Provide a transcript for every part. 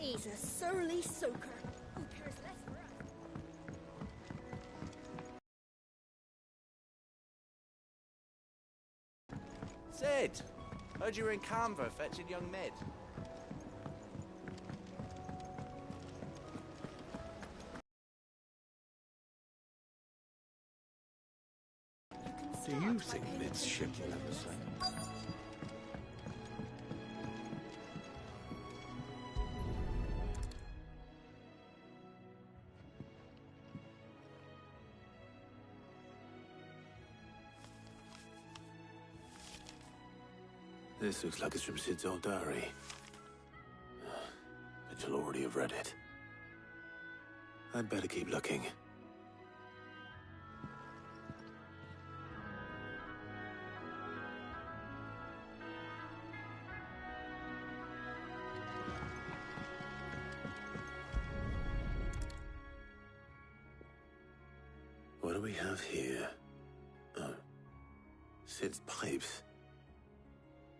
He's a surly soaker who cares less for us. Sid! Heard you were in Canva fetching young Mid. Do you think Mid's ship will ever sink? This looks like it's from Sid's old diary. But you'll already have read it. I'd better keep looking. What do we have here? Oh. Sid's pipes.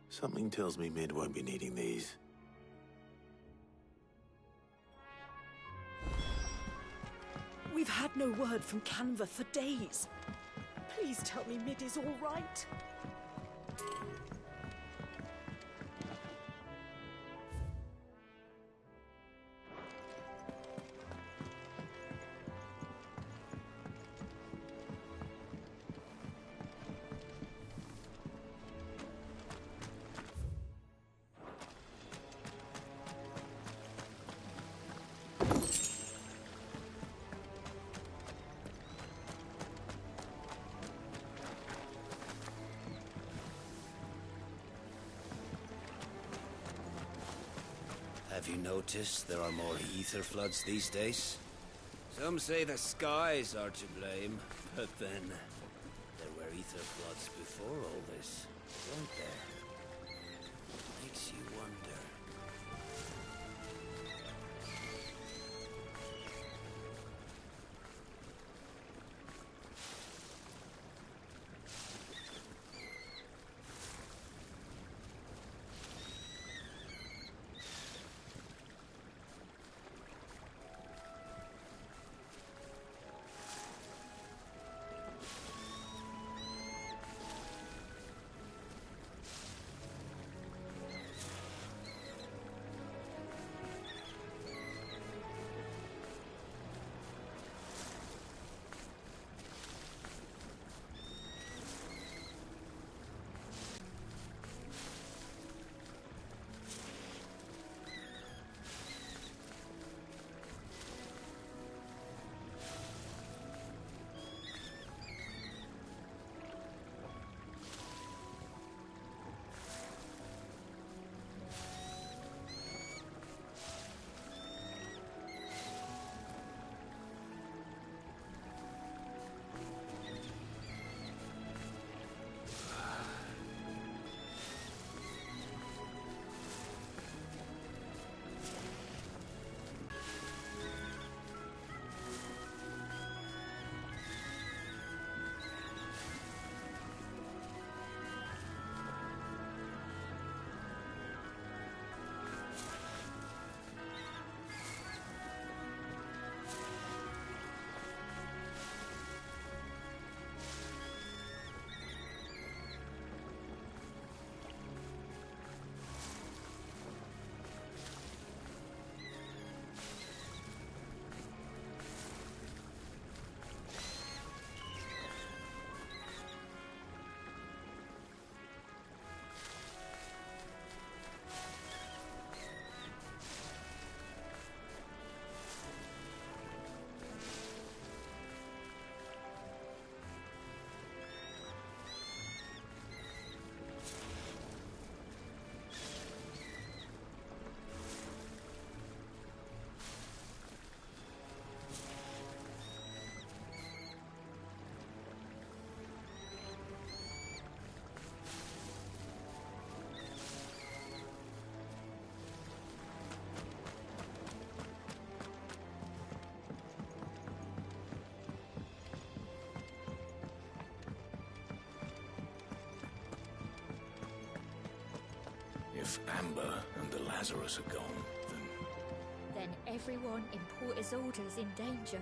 Something tells me Mid won't be needing these. We've had no word from Canva for days. Please tell me Mid is all right. Have you noticed there are more ether floods these days? Some say the skies are to blame, but then there were ether floods before all this, weren't there? Makes you wonder. If Amber and the Lazarus are gone, then everyone in Port Isolde is in danger.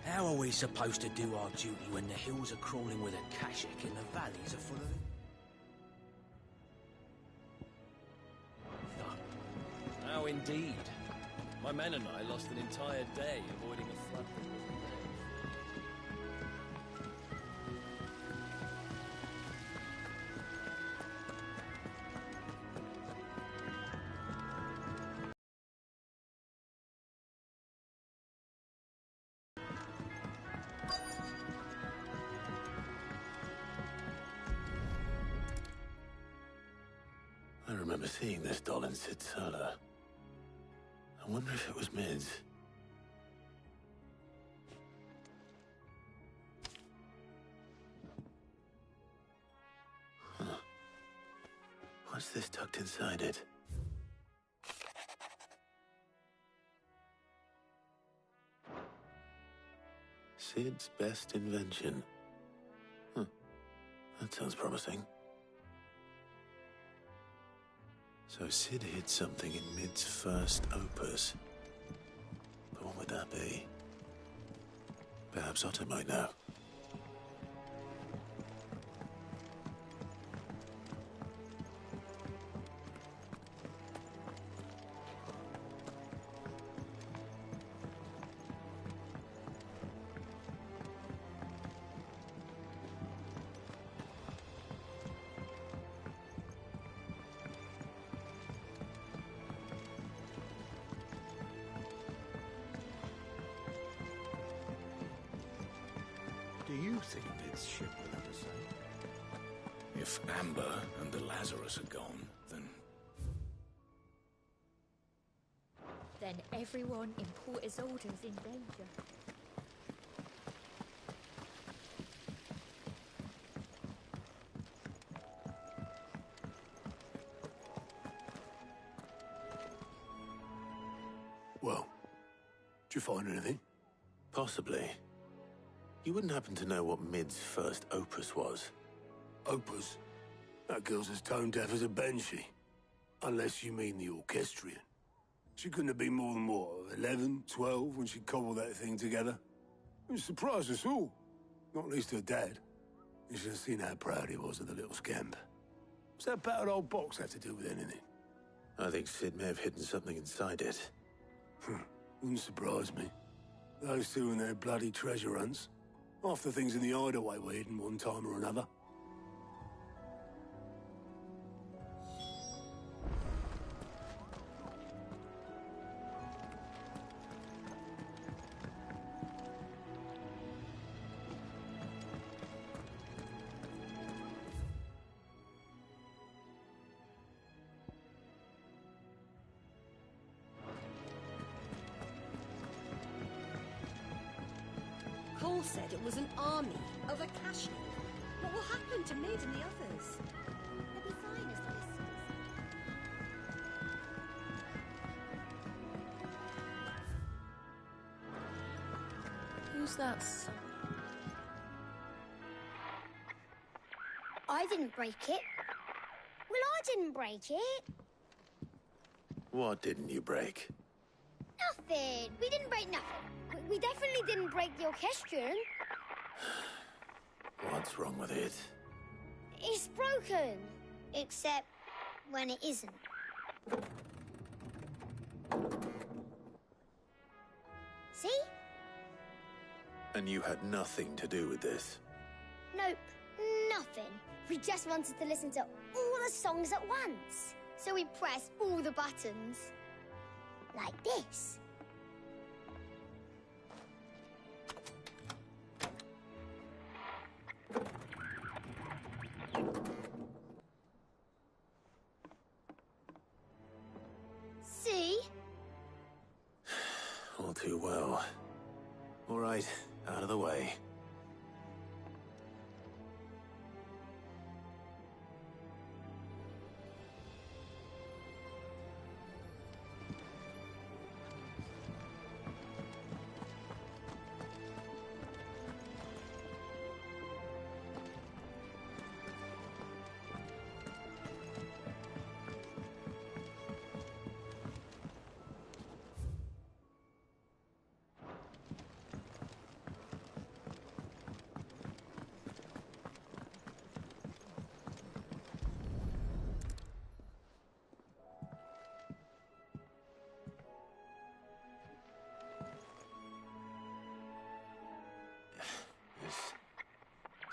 How are we supposed to do our duty when the hills are crawling with a Kashik and the valleys are full of it? How indeed. My men and I lost an entire day avoiding a flood that wasn't there. I remember seeing this doll in Sid Solar. I wonder if it was Mid's. Huh. What's this tucked inside it? Sid's best invention. Huh. That sounds promising. So Sid hid something in Mid's first opus. But what would that be? Perhaps Otto might know. Do you think Mid's ship will ever sail? If Amber and the Lazarus are gone, Then everyone in Port Isolde is in danger. Well, did you find anything? Possibly. You wouldn't happen to know what Mid's first opus was? Opus? That girl's as tone deaf as a banshee. Unless you mean the orchestrion. She couldn't have been more than, what, 11, 12 when she cobbled that thing together? It surprised us all. Not least her dad. You should have seen how proud he was of the little scamp. What's that battered old box have to do with anything? I think Sid may have hidden something inside it. Wouldn't surprise me. Those two and their bloody treasure hunts. Half the things in the hideaway were hidden one time or another. Cole said it was an army of Akashi. What will happen to Mid and the others? They'll be fine as long as Who's that? I didn't break it. Well, I didn't break it. What didn't you break? Nothing. We didn't break nothing. We definitely didn't break the orchestrion. What's wrong with it? It's broken. Except when it isn't. See? And you had nothing to do with this? Nope, nothing. We just wanted to listen to all the songs at once. So we pressed all the buttons. Like this. See? All too well. All right, out of the way.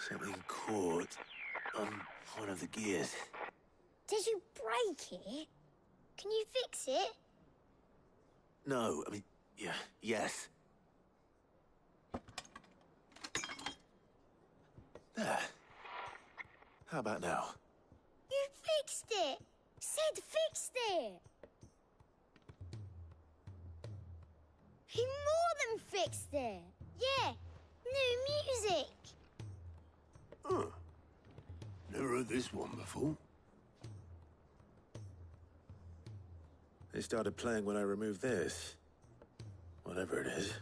Something caught on one of the gears. Did you break it? Can you fix it? No, I mean, yes. There. How about now? You fixed it! Sid fixed it! He more than fixed it! Yeah, new music! Huh. Never heard this one before. They started playing when I removed this. Whatever it is.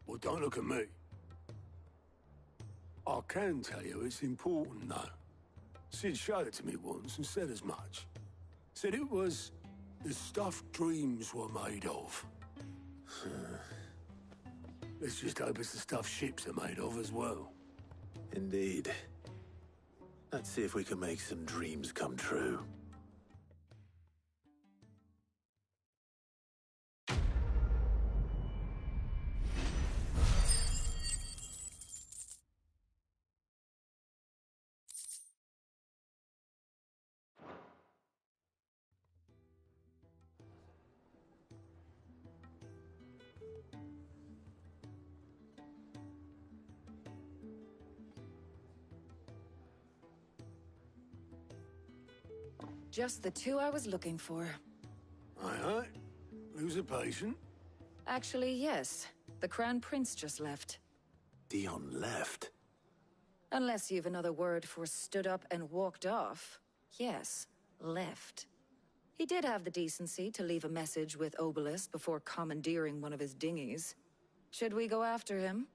Well, don't look at me. I can tell you it's important, though. Sid showed it to me once and said as much. Said it was the stuff dreams were made of. Let's just hope it's the stuff ships are made of as well. Indeed. Let's see if we can make some dreams come true. Just the two I was looking for. Aye. Lose a patient? Actually, yes. The Crown Prince just left. Dion left? Unless you've another word for stood up and walked off. Yes, left. He did have the decency to leave a message with Obelisk before commandeering one of his dinghies. Should we go after him?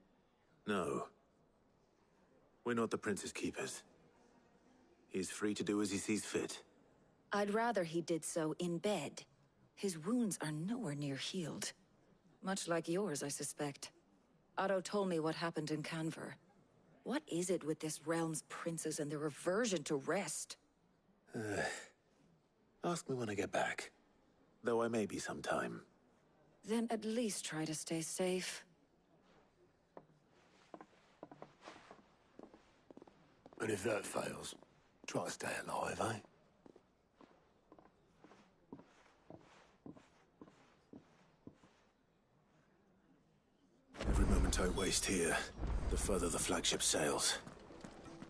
No. We're not the Prince's keepers. He's free to do as he sees fit. I'd rather he did so in bed. His wounds are nowhere near healed. Much like yours, I suspect. Otto told me what happened in Canver. What is it with this realm's princes and their aversion to rest? Ask me when I get back. Though I may be sometime. Then at least try to stay safe. And if that fails, try to stay alive, eh? Every moment I waste here, the further the flagship sails.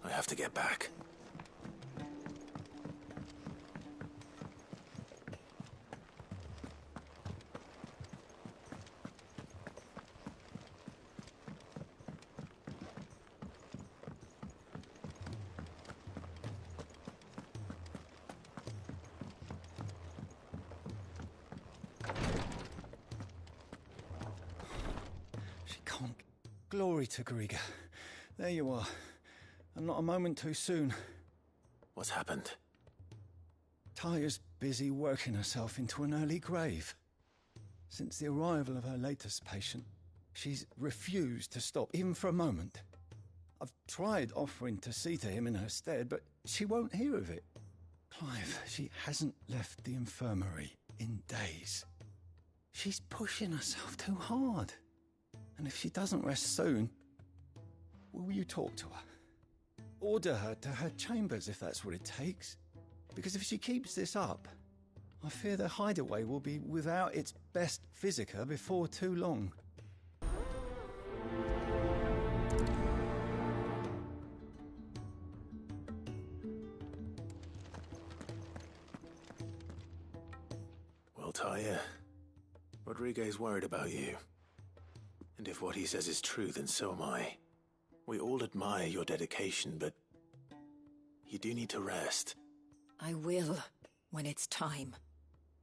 I have to get back. Glory to Griga. There you are. And not a moment too soon. What's happened? Taya's busy working herself into an early grave. Since the arrival of her latest patient, she's refused to stop, even for a moment. I've tried offering to see to him in her stead, but she won't hear of it. Clive, she hasn't left the infirmary in days. She's pushing herself too hard. And if she doesn't rest soon, will you talk to her? Order her to her chambers if that's what it takes. Because if she keeps this up, I fear the hideaway will be without its best physica before too long. Well, Taya, Rodriguez worried about you. And if what he says is true, then so am I. We all admire your dedication, but you do need to rest. I will, when it's time.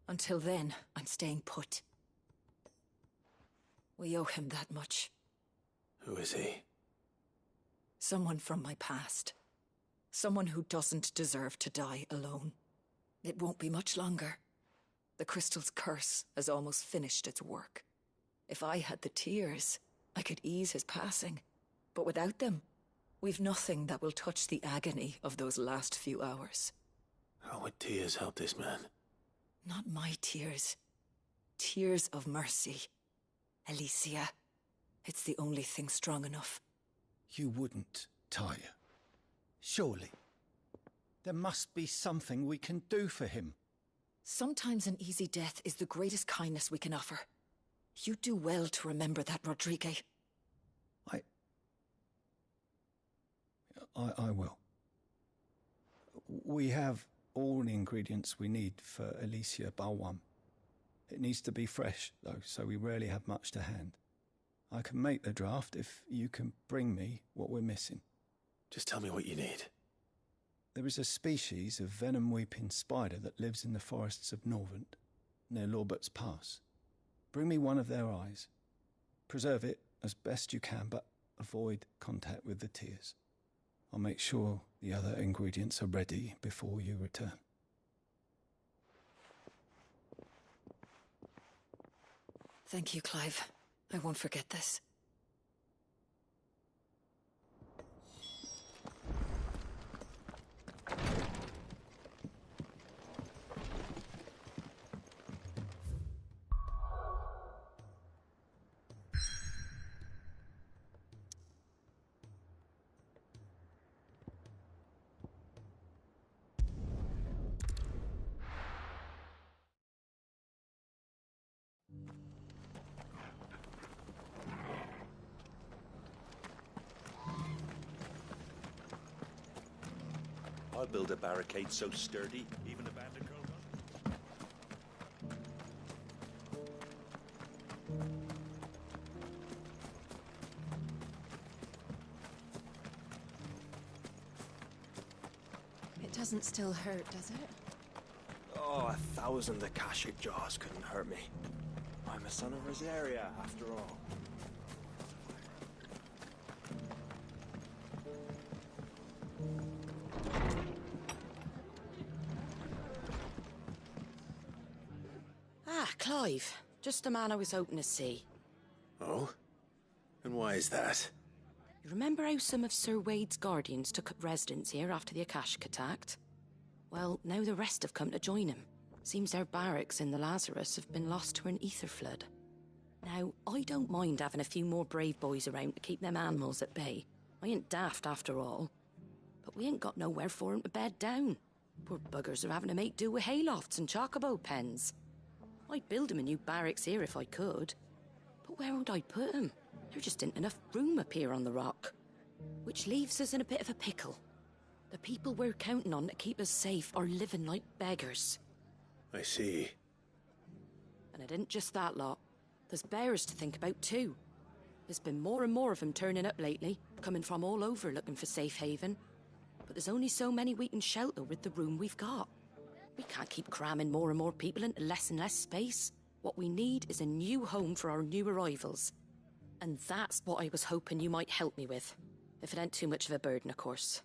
Until then, I'm staying put. We owe him that much. Who is he? Someone from my past. Someone who doesn't deserve to die alone. It won't be much longer. The crystal's curse has almost finished its work. If I had the tears, I could ease his passing. But without them, we've nothing that will touch the agony of those last few hours. How would tears help this man? Not my tears. Tears of mercy. Alicia, it's the only thing strong enough. You wouldn't, Taya. Surely. There must be something we can do for him. Sometimes an easy death is the greatest kindness we can offer. You do well to remember that, Rodriguez. I will. We have all the ingredients we need for Alicia Balwam. It needs to be fresh, though, so we rarely have much to hand. I can make the draft if you can bring me what we're missing. Just tell me what you need. There is a species of venom-weeping spider that lives in the forests of Norvent, near Lorbert's Pass. Bring me one of their eyes. Preserve it as best you can, but avoid contact with the tears. I'll make sure the other ingredients are ready before you return. Thank you, Clive. I won't forget this. I'll build a barricade so sturdy, even a bandit girl. It doesn't still hurt, does it? Oh, 1,000 Akashic jaws couldn't hurt me. I'm a son of Rosaria, after all. Ah, Clive. Just the man I was hoping to see. Oh? And why is that? You remember how some of Sir Wade's guardians took up residence here after the Akashic attacked? Well, now the rest have come to join him. Seems their barracks in the Lazarus have been lost to an ether flood. Now, I don't mind having a few more brave boys around to keep them animals at bay. I ain't daft after all. But we ain't got nowhere for 'em to bed down. Poor buggers are having to make do with haylofts and chocobo pens. I'd build 'em a new barracks here if I could. But where would I put 'em? There just ain't enough room up here on the rock. Which leaves us in a bit of a pickle. The people we're counting on to keep us safe are living like beggars. I see. And it ain't just that lot. There's bears to think about too. There's been more and more of them turning up lately, coming from all over looking for safe haven. But there's only so many we can shelter with the room we've got. We can't keep cramming more and more people into less and less space. What we need is a new home for our new arrivals. And that's what I was hoping you might help me with. If it ain't too much of a burden, of course.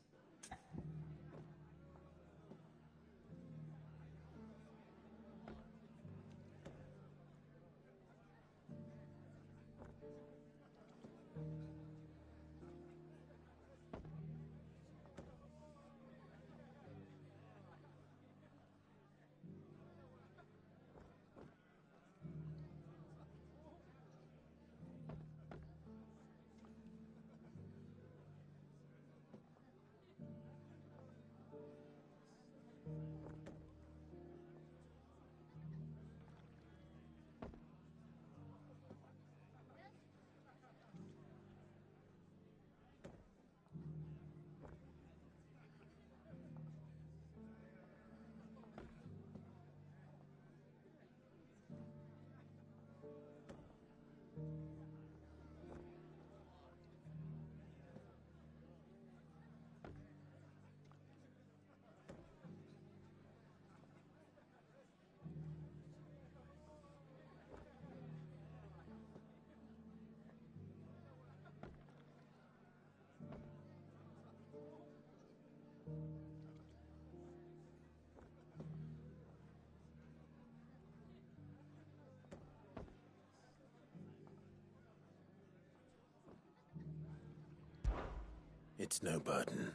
It's no burden.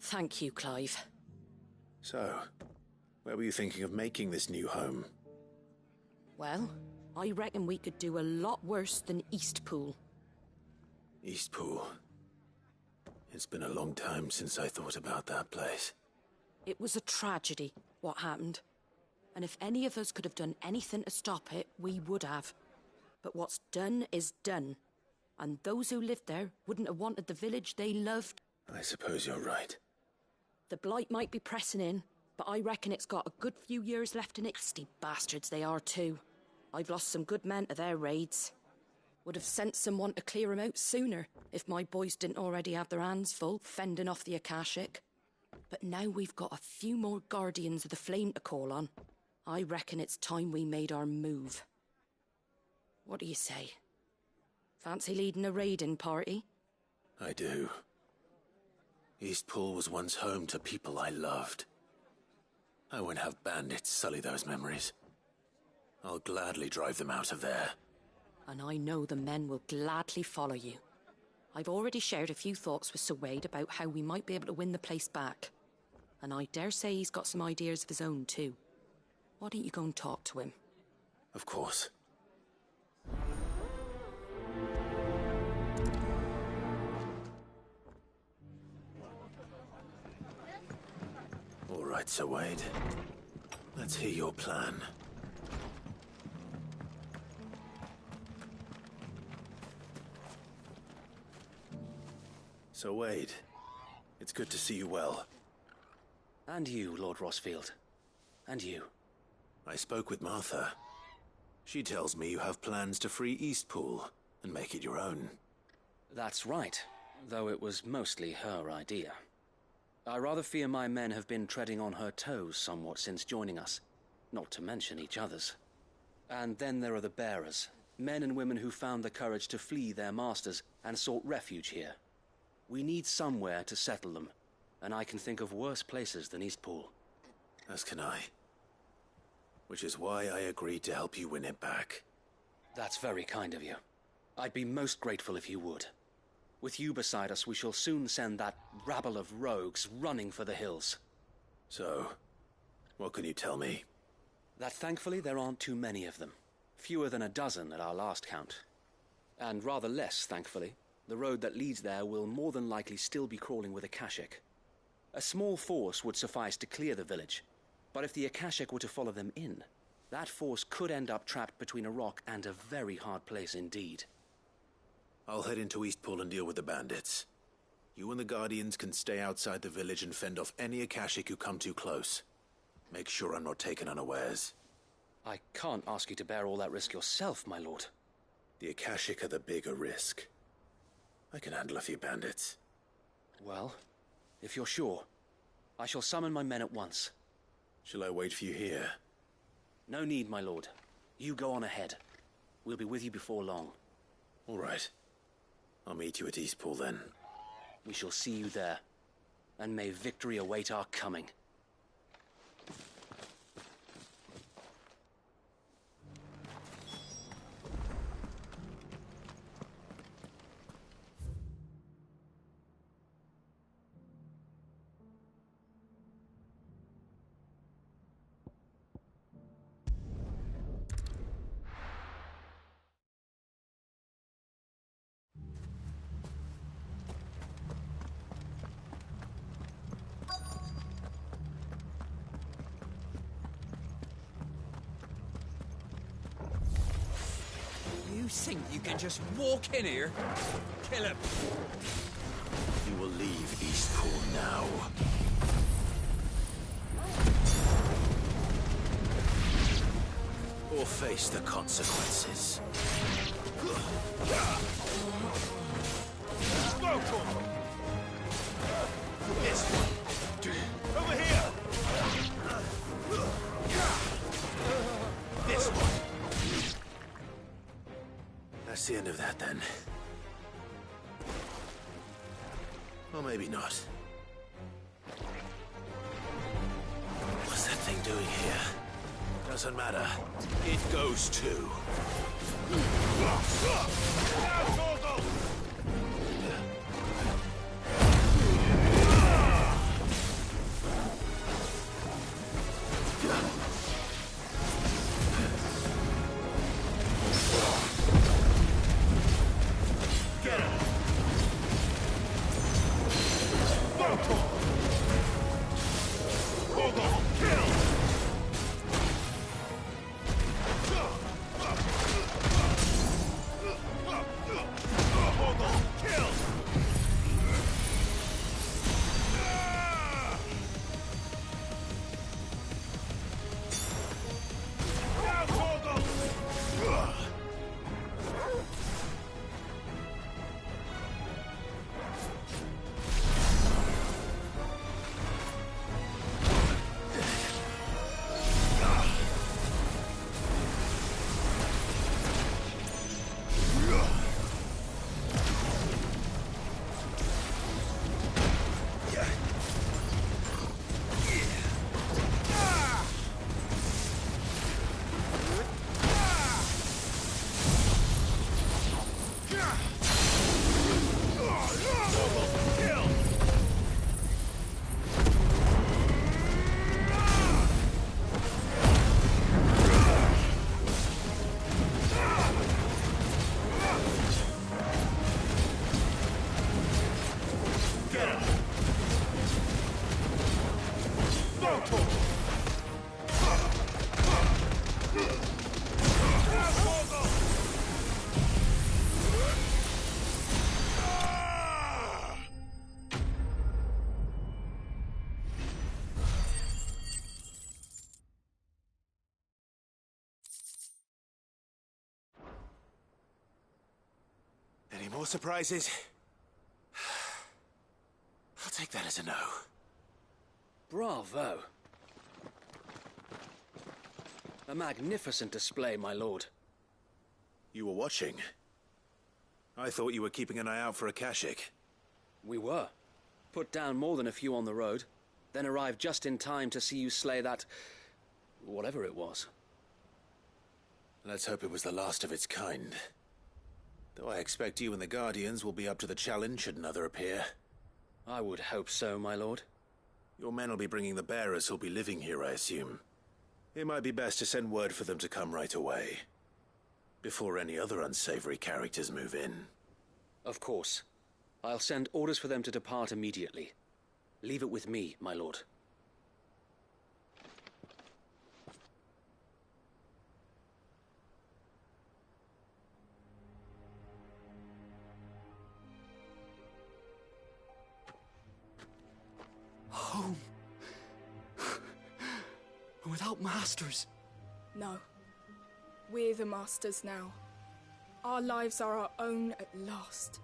Thank you, Clive. So, where were you thinking of making this new home? Well, I reckon we could do a lot worse than Eastpool. Eastpool. It's been a long time since I thought about that place. It was a tragedy, what happened. And if any of us could have done anything to stop it, we would have. But what's done is done. And those who lived there wouldn't have wanted the village they loved. I suppose you're right. The blight might be pressing in, but I reckon it's got a good few years left in it. Nasty bastards they are too. I've lost some good men to their raids. Would have sent someone to clear 'em out sooner, if my boys didn't already have their hands full, fending off the Akashic. But now we've got a few more Guardians of the Flame to call on. I reckon it's time we made our move. What do you say? Fancy leading a raiding party? I do. Eastpool was once home to people I loved. I won't have bandits sully those memories. I'll gladly drive them out of there. And I know the men will gladly follow you. I've already shared a few thoughts with Sir Wade about how we might be able to win the place back. And I dare say he's got some ideas of his own too. Why don't you go and talk to him? Of course. All right, Sir Wade. Let's hear your plan. Sir Wade, it's good to see you well. And you, Lord Rossfield. And you. I spoke with Martha. She tells me you have plans to free Eastpool and make it your own. That's right, though it was mostly her idea. I rather fear my men have been treading on her toes somewhat since joining us, not to mention each other's. And then there are the bearers, men and women who found the courage to flee their masters and sought refuge here. We need somewhere to settle them, and I can think of worse places than Eastpool. As can I. Which is why I agreed to help you win it back. That's very kind of you. I'd be most grateful if you would. With you beside us, we shall soon send that rabble of rogues running for the hills. So, what can you tell me? That thankfully there aren't too many of them. Fewer than a dozen at our last count. And rather less, thankfully. The road that leads there will more than likely still be crawling with Akashic. A small force would suffice to clear the village, but if the Akashic were to follow them in, that force could end up trapped between a rock and a very hard place indeed. I'll head into Eastpool and deal with the bandits. You and the Guardians can stay outside the village and fend off any Akashic who come too close. Make sure I'm not taken unawares. I can't ask you to bear all that risk yourself, my lord. The Akashic are the bigger risk. I can handle a few bandits. Well, if you're sure, I shall summon my men at once. Shall I wait for you here? No need, my lord. You go on ahead. We'll be with you before long. All right. I'll meet you at Eastpool then. We shall see you there, and may victory await our coming. You think you can just walk in here? Kill him. You will leave Eastpool now. Or face the consequences. This one. Over here. This one. That's the end of that, then. Or maybe not. What's that thing doing here? Doesn't matter. It goes too. Any more surprises? I'll take that as a no. Bravo. A magnificent display, my lord. You were watching? I thought you were keeping an eye out for a Kashik. We were. Put down more than a few on the road, then arrived just in time to see you slay that... whatever it was. Let's hope it was the last of its kind. Though I expect you and the Guardians will be up to the challenge should another appear. I would hope so, my lord. Your men will be bringing the bearers who'll be living here, I assume. It might be best to send word for them to come right away, before any other unsavory characters move in. Of course. I'll send orders for them to depart immediately. Leave it with me, my lord. Home. Without masters. No. We're the masters now. Our lives are our own at last.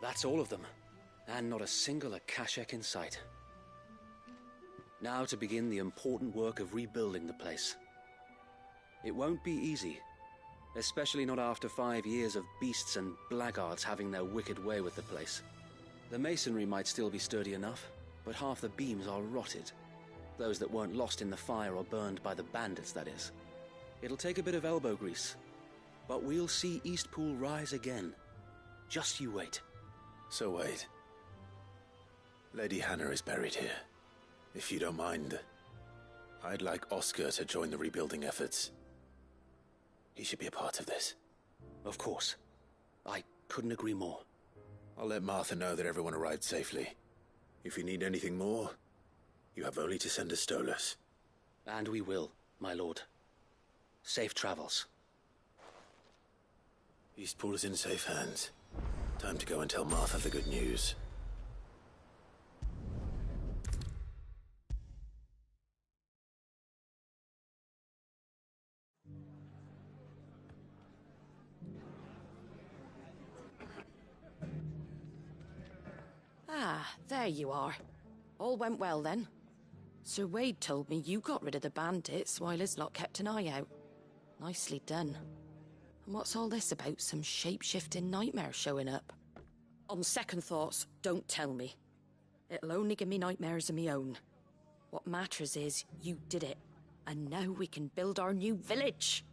That's all of them, and not a single Akashek in sight. Now to begin the important work of rebuilding the place. It won't be easy, Especially not after 5 years of beasts and blackguards having their wicked way with the place. The masonry might still be sturdy enough, but half the beams are rotted. Those that weren't lost in the fire or burned by the bandits, that is. It'll take a bit of elbow grease, but we'll see Eastpool rise again. Just you wait. So wait. Lady Hannah is buried here. If you don't mind, I'd like Oscar to join the rebuilding efforts. He should be a part of this. Of course. I couldn't agree more. I'll let Martha know that everyone arrived safely. If you need anything more, you have only to send a Stolas. And we will, my lord. Safe travels. Eastpool is in safe hands. Time to go and tell Martha the good news. Ah, there you are. All went well then. Sir Wade told me you got rid of the bandits while his lot kept an eye out. Nicely done. And what's all this about some shape-shifting nightmare showing up? On second thoughts, don't tell me. It'll only give me nightmares of me own. What matters is you did it, and now we can build our new village.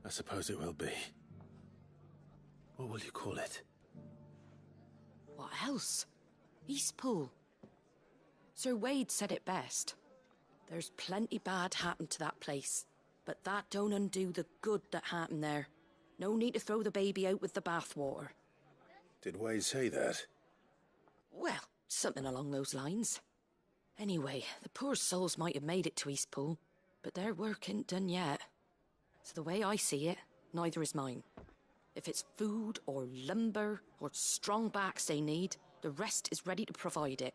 I suppose it will be. What will you call it? What else? Eastpool. Sir Wade said it best. There's plenty bad happened to that place, but that don't undo the good that happened there. No need to throw the baby out with the bathwater. Did Wade say that? Well, something along those lines. Anyway, the poor souls might have made it to Eastpool, but their work ain't done yet. So the way I see it, neither is mine. If it's food or lumber or strong backs they need, the rest is ready to provide it.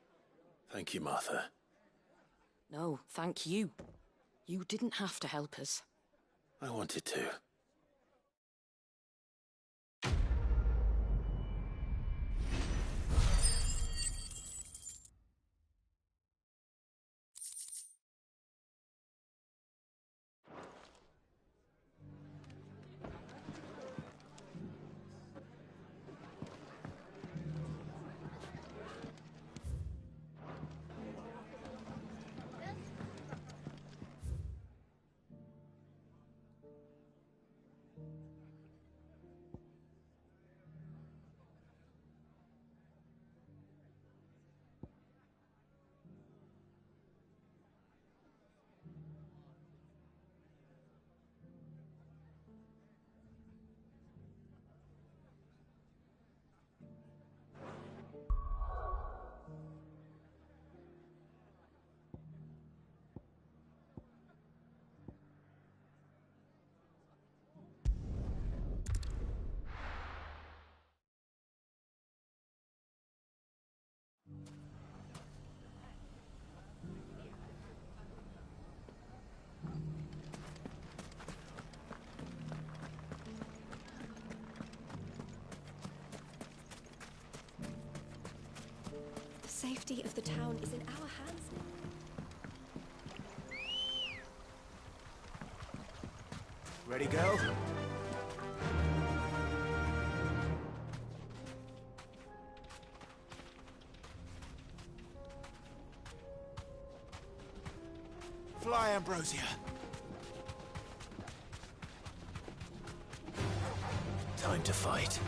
Thank you, Martha. No, thank you. You didn't have to help us. I wanted to. The safety of the town is in our hands now. Ready, girl? Fly, Ambrosia. Time to fight.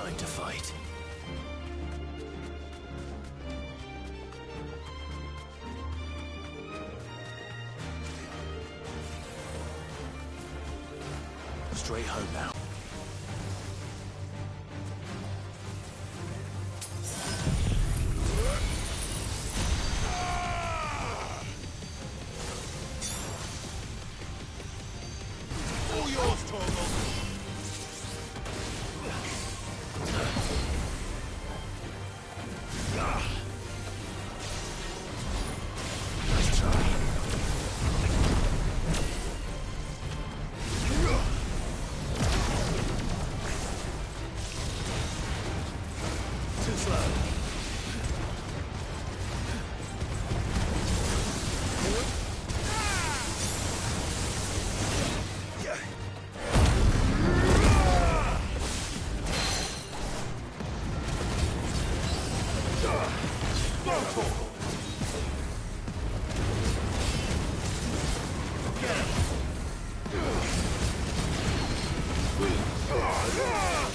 kind to fight. Straight home now. All yours, Torgal. Nice try. Too slow.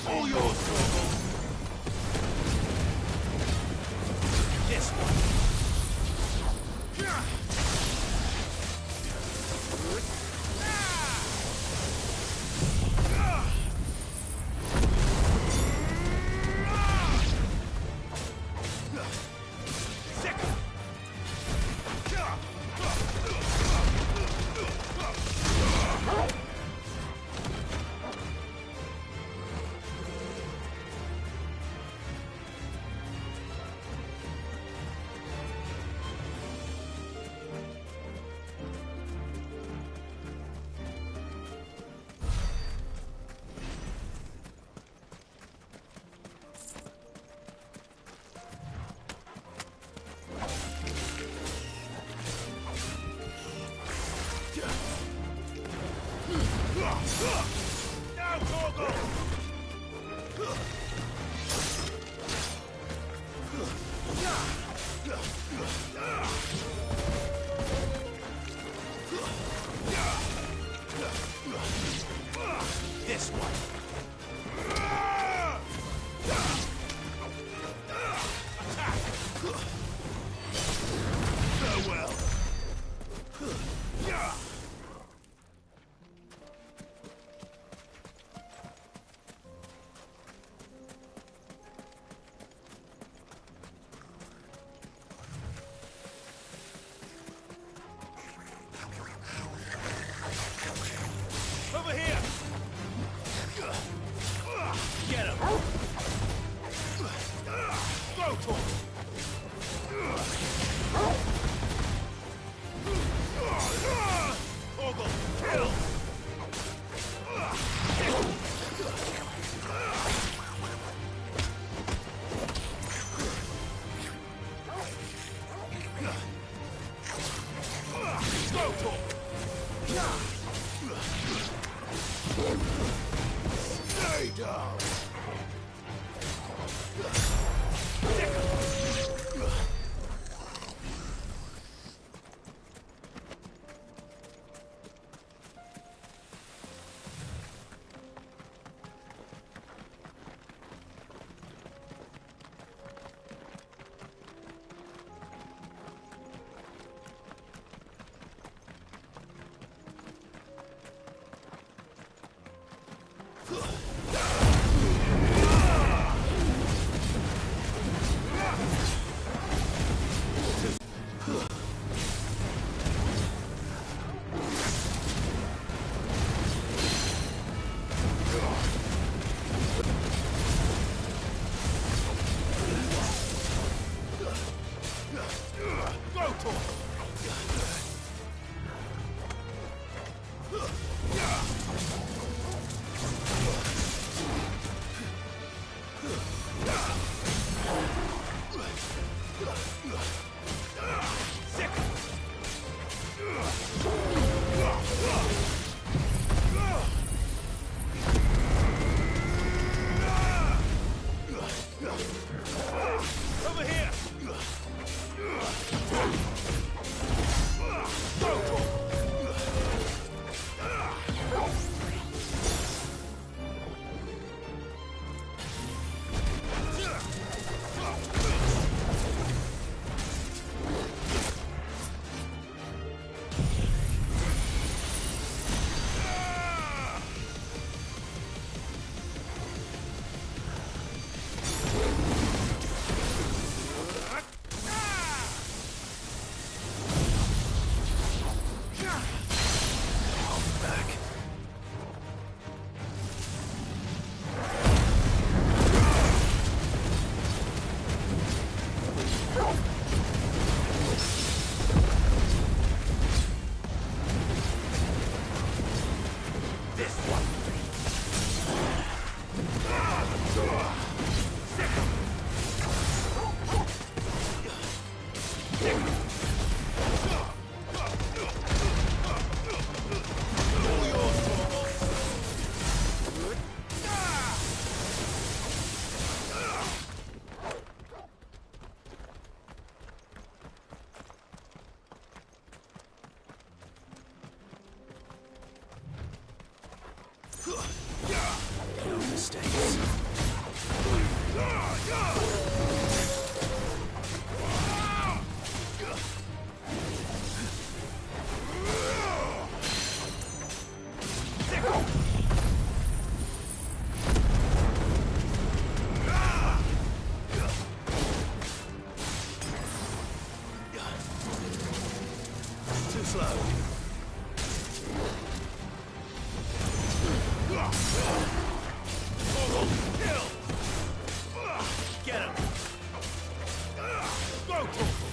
All yours, Torgal. This one. Now, Torgal! This one. Attack! Farewell. Over here! Get him! Go, Torgal! Torgal, kill! Go, Torgal! Stay down! Over here! too slow. Kill! Get him! Go to him!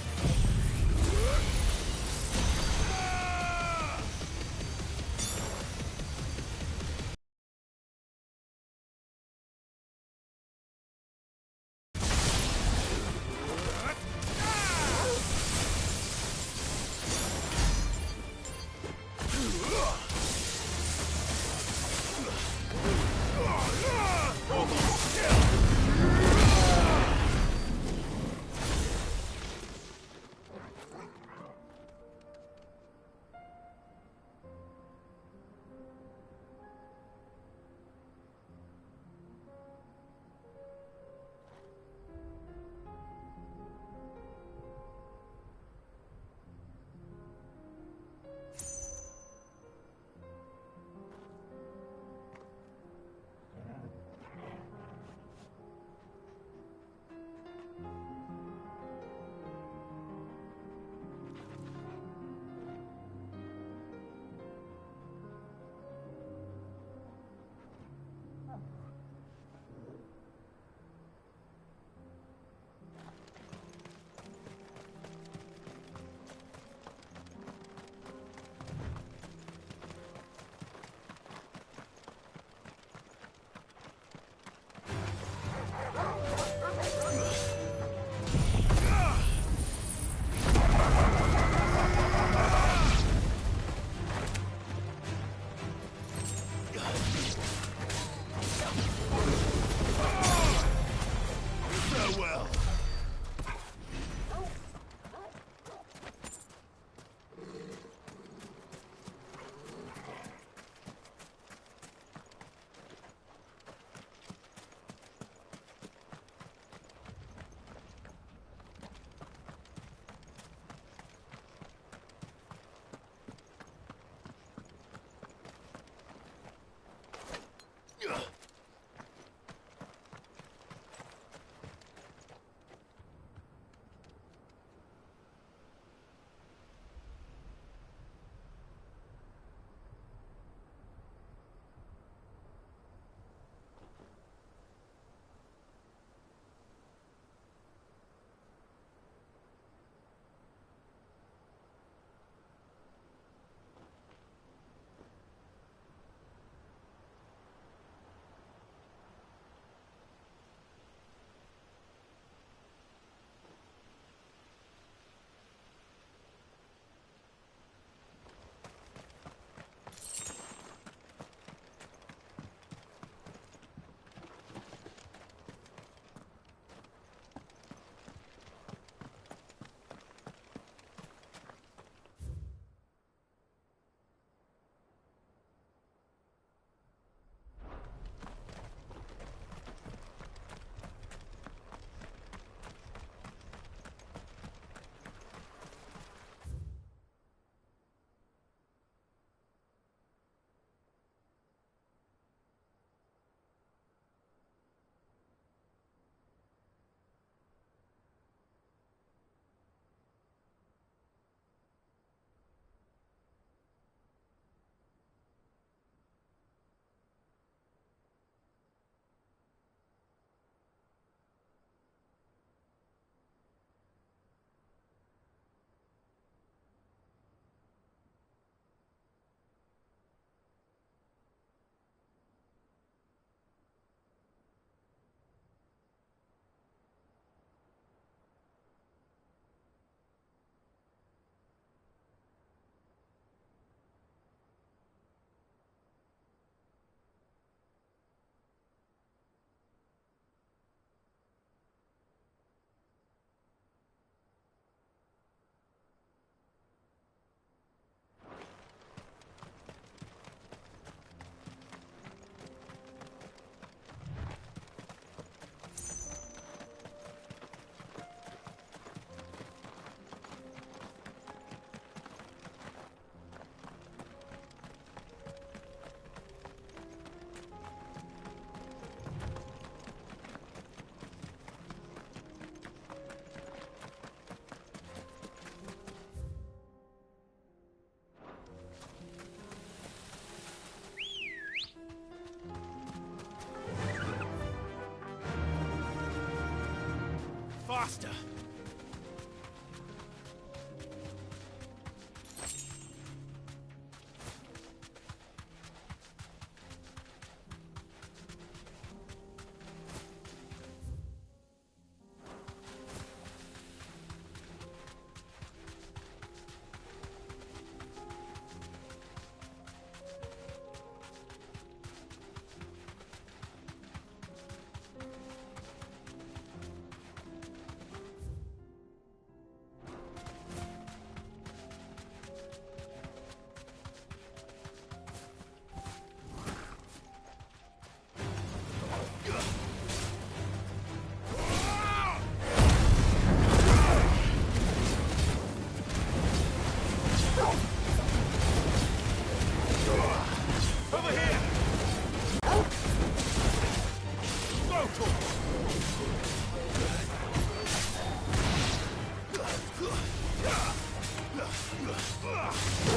faster!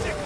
Stick